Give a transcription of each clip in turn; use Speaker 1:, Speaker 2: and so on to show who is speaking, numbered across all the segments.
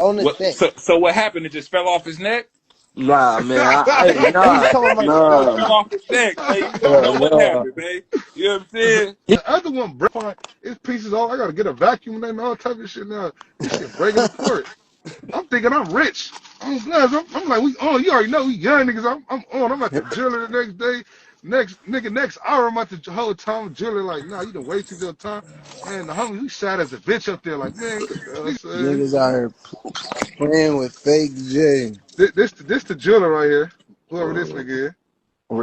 Speaker 1: on the
Speaker 2: What?
Speaker 1: thing.
Speaker 2: So what happened? It just fell off his neck.
Speaker 3: Nah, man.
Speaker 1: He's talking about
Speaker 2: It fell
Speaker 3: Nah.
Speaker 2: off his neck, man. You don't know what
Speaker 3: Nah.
Speaker 2: happened, man. You know what I'm saying?
Speaker 4: The other one break its pieces off. I gotta get a vacuum and all type of shit now. This shit breaking apart. I'm thinking I'm rich. I'm like, we on. You already know we young niggas. I'm on. I'm at the jeweler the next day. Next hour I'm at the whole time jeweler. Like, nah, you done wasted your time. Man, the homie, we shot as a bitch up there. Like, man, you know what I'm saying?
Speaker 1: niggas out here playing with fake J.
Speaker 4: This the jeweler right here. Whoever this nigga is.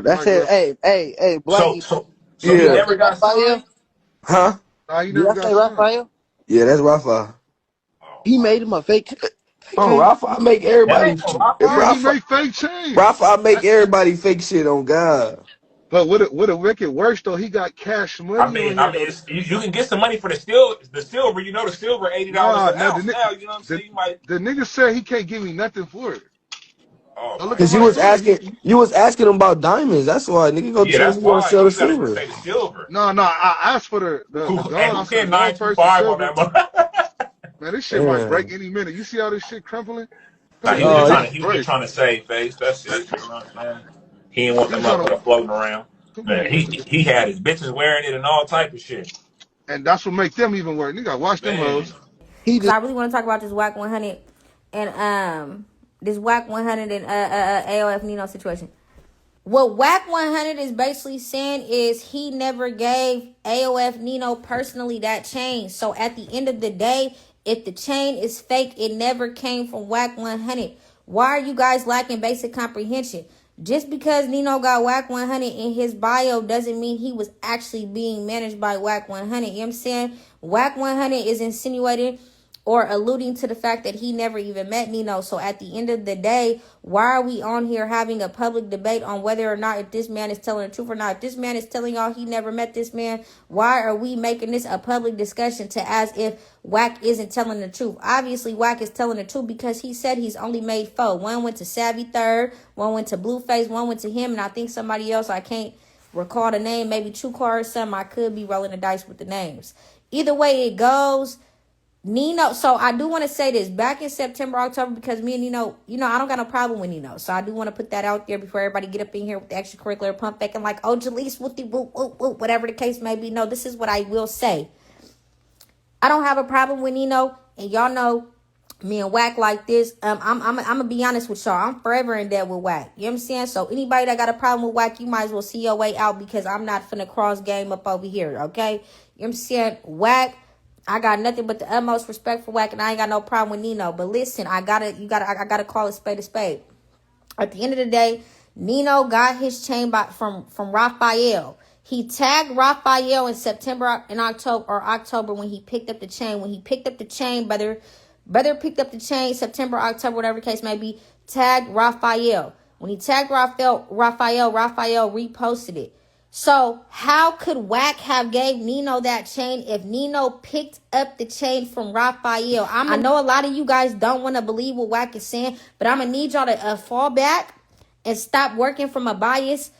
Speaker 1: That's
Speaker 4: Mike
Speaker 1: it.
Speaker 4: Ruff.
Speaker 1: Hey,
Speaker 5: So
Speaker 1: Blackie.
Speaker 5: so so
Speaker 1: Did
Speaker 5: he
Speaker 3: Yeah.
Speaker 1: I
Speaker 5: never
Speaker 1: say
Speaker 5: got
Speaker 1: Raphael?
Speaker 5: signed.
Speaker 3: Huh?
Speaker 4: Nah, he
Speaker 1: Did
Speaker 4: never
Speaker 1: I
Speaker 4: got
Speaker 1: say
Speaker 4: signed.
Speaker 1: Raphael?
Speaker 3: Yeah, that's Rafa.
Speaker 5: Oh
Speaker 1: He
Speaker 5: my.
Speaker 1: made him a fake
Speaker 3: Oh,
Speaker 1: chain.
Speaker 3: Rafa, I make
Speaker 5: That
Speaker 3: everybody.
Speaker 5: ain't from Wi-Fi.
Speaker 4: Yeah, he
Speaker 3: Rafa,
Speaker 4: made fake chains.
Speaker 3: Rafa, I make everybody fake shit on God.
Speaker 4: But would it make it worse though? He got cash
Speaker 5: I
Speaker 4: money on
Speaker 5: mean, I
Speaker 4: here
Speaker 5: mean,
Speaker 4: though.
Speaker 5: you can get some money for the silver. You know, the silver $80
Speaker 4: Nah,
Speaker 5: an
Speaker 4: no,
Speaker 5: ounce now. You know what I'm
Speaker 4: the
Speaker 5: saying? You might.
Speaker 4: the nigga said he can't give me nothing for it.
Speaker 5: Oh
Speaker 4: Go look
Speaker 5: my
Speaker 4: at
Speaker 3: Cause you
Speaker 4: my
Speaker 3: was
Speaker 5: goodness.
Speaker 4: story.
Speaker 3: asking, you was asking him about diamonds. That's why nigga go
Speaker 5: Yeah,
Speaker 3: tell
Speaker 5: that's
Speaker 3: you want to
Speaker 5: why
Speaker 3: sell the
Speaker 5: you gotta just
Speaker 3: silver.
Speaker 5: say the silver.
Speaker 4: No, I asked for the
Speaker 5: And
Speaker 4: gold. I
Speaker 5: who
Speaker 4: said the
Speaker 5: can
Speaker 4: gold
Speaker 5: nine two
Speaker 4: first, the
Speaker 5: five on
Speaker 4: silver.
Speaker 5: that? But
Speaker 4: Man, this shit might break
Speaker 3: Damn.
Speaker 4: any minute. You see how this shit crumpling?
Speaker 5: nah,
Speaker 4: Come on, this
Speaker 5: he
Speaker 4: shit
Speaker 5: was just
Speaker 4: break.
Speaker 5: trying to save face. That's it. You know what I'm saying? He didn't want
Speaker 4: He
Speaker 5: the
Speaker 4: was trying to
Speaker 5: motherfucker floating around.
Speaker 4: come
Speaker 5: Man,
Speaker 4: on, man.
Speaker 5: he had his bitches wearing it and all type of shit.
Speaker 4: And that's what make them even worse. Nigga, watch them
Speaker 5: Man,
Speaker 4: hoes.
Speaker 1: He
Speaker 6: Because
Speaker 1: just
Speaker 6: I really want to talk about this Wack 100 and this Wack 100 and AOF Nino situation. What Wack 100 is basically saying is he never gave AOF Nino personally that chain. So at the end of the day, if the chain is fake, it never came from Wack 100. Why are you guys lacking basic comprehension? Just because Nino got Wack 100 in his bio doesn't mean he was actually being managed by Wack 100. You know what I'm saying? Wack 100 is insinuating or alluding to the fact that he never even met Nino. So at the end of the day, why are we on here having a public debate on whether or not if this man is telling the truth or not? If this man is telling y'all he never met this man, why are we making this a public discussion to as if Wack isn't telling the truth? Obviously, Wack is telling the truth because he said he's only made 4. One went to Savvy Third, one went to Blueface, one went to him, and I think somebody else, I can't recall the name, maybe True Car or something. I could be rolling the dice with the names. Either way it goes, Nino, so I do want to say this. Back in September, October, because me and Nino, I don't got no problem with Nino. So I do want to put that out there before everybody get up in here with the extracurricular pump faking like, oh, Jaleese, whoop, whatever the case may be. No, this is what I will say. I don't have a problem with Nino, and y'all know me and Wack like this. I'm gonna be honest with y'all. I'm forever in debt with Wack. You know what I'm saying? So anybody that got a problem with Wack, you might as well see your way out because I'm not finna cross game up over here, okay? You know what I'm saying? Wack, I got nothing but the utmost respect for Wack, and I ain't got no problem with Nino. But listen, I gotta call a spade a spade. At the end of the day, Nino got his chain from Raphael. He tagged Raphael in September and October when he picked up the chain. When he picked up the chain, brother picked up the chain September, October, whatever the case may be, tagged Raphael. When he tagged Raphael reposted it. So how could Wack have gave Nino that chain if Nino picked up the chain from Raphael? I know a lot of you guys don't want to believe what Wack is saying, but I'm going to need y'all to fall back and stop working from a biased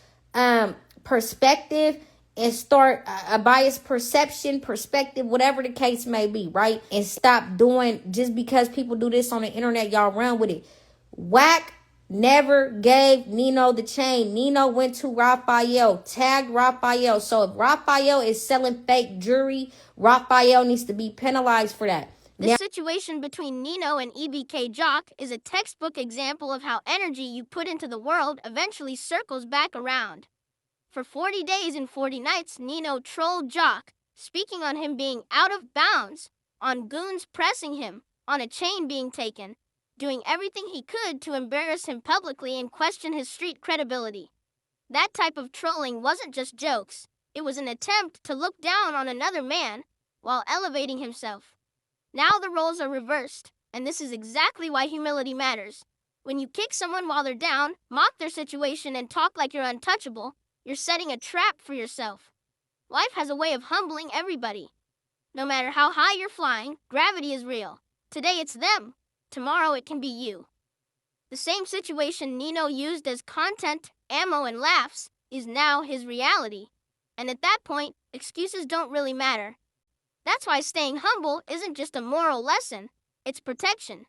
Speaker 6: perspective and start a biased perspective, whatever the case may be, right? And stop doing, just because people do this on the internet, y'all run with it. Wack never gave Nino the chain. Nino went to Raphael, tagged Raphael. So if Raphael is selling fake jewelry, Raphael needs to be penalized for that.
Speaker 7: The situation between Nino and EBK Jock is a textbook example of how energy you put into the world eventually circles back around. For 40 days and 40 nights, Nino trolled Jock, speaking on him being out of bounds, on goons pressing him, on a chain being taken, doing everything he could to embarrass him publicly and question his street credibility. That type of trolling wasn't just jokes. It was an attempt to look down on another man while elevating himself. Now the roles are reversed, and this is exactly why humility matters. When you kick someone while they're down, mock their situation, and talk like you're untouchable, you're setting a trap for yourself. Life has a way of humbling everybody. No matter how high you're flying, gravity is real. Today it's them. Tomorrow it can be you. The same situation Nino used as content, ammo, and laughs is now his reality. And at that point, excuses don't really matter. That's why staying humble isn't just a moral lesson, it's protection.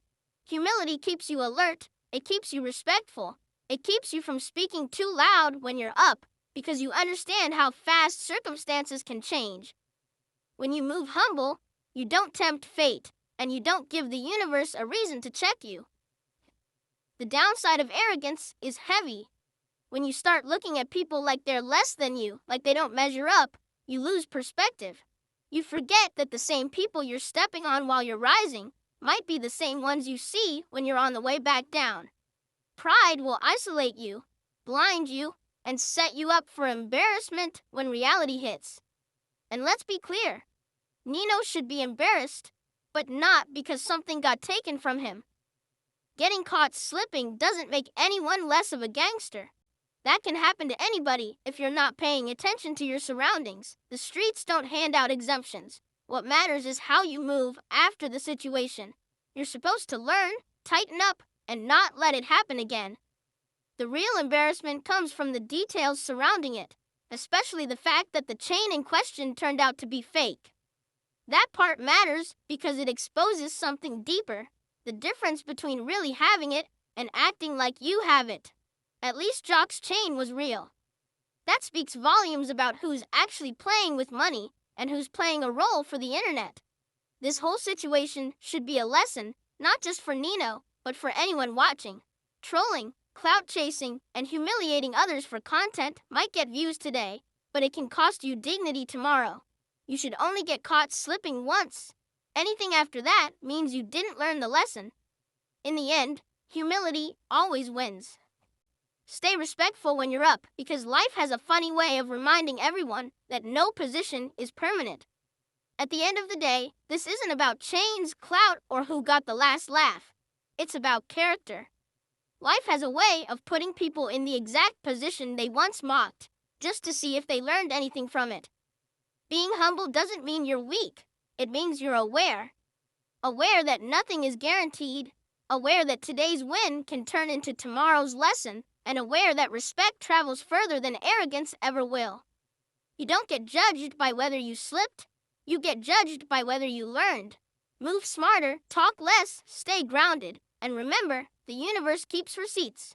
Speaker 7: Humility keeps you alert, it keeps you respectful, it keeps you from speaking too loud when you're up, because you understand how fast circumstances can change. When you move humble, you don't tempt fate, and you don't give the universe a reason to check you. The downside of arrogance is heavy. When you start looking at people like they're less than you, like they don't measure up, you lose perspective. You forget that the same people you're stepping on while you're rising might be the same ones you see when you're on the way back down. Pride will isolate you, blind you, and set you up for embarrassment when reality hits. And let's be clear, Nino should be embarrassed, but not because something got taken from him. Getting caught slipping doesn't make anyone less of a gangster. That can happen to anybody if you're not paying attention to your surroundings. The streets don't hand out exemptions. What matters is how you move after the situation. You're supposed to learn, tighten up, and not let it happen again. The real embarrassment comes from the details surrounding it, especially the fact that the chain in question turned out to be fake. That part matters because it exposes something deeper, the difference between really having it and acting like you have it. At least Joc's chain was real. That speaks volumes about who's actually playing with money and who's playing a role for the internet. This whole situation should be a lesson, not just for Nino, but for anyone watching. Trolling, clout chasing, and humiliating others for content might get views today, but it can cost you dignity tomorrow. You should only get caught slipping once. Anything after that means you didn't learn the lesson. In the end, humility always wins. Stay respectful when you're up, because life has a funny way of reminding everyone that no position is permanent. At the end of the day, this isn't about chains, clout, or who got the last laugh. It's about character. Life has a way of putting people in the exact position they once mocked, just to see if they learned anything from it. Being humble doesn't mean you're weak. It means you're aware. Aware that nothing is guaranteed. Aware that today's win can turn into tomorrow's lesson. And aware that respect travels further than arrogance ever will. You don't get judged by whether you slipped. You get judged by whether you learned. Move smarter, talk less, stay grounded. And remember, the universe keeps receipts.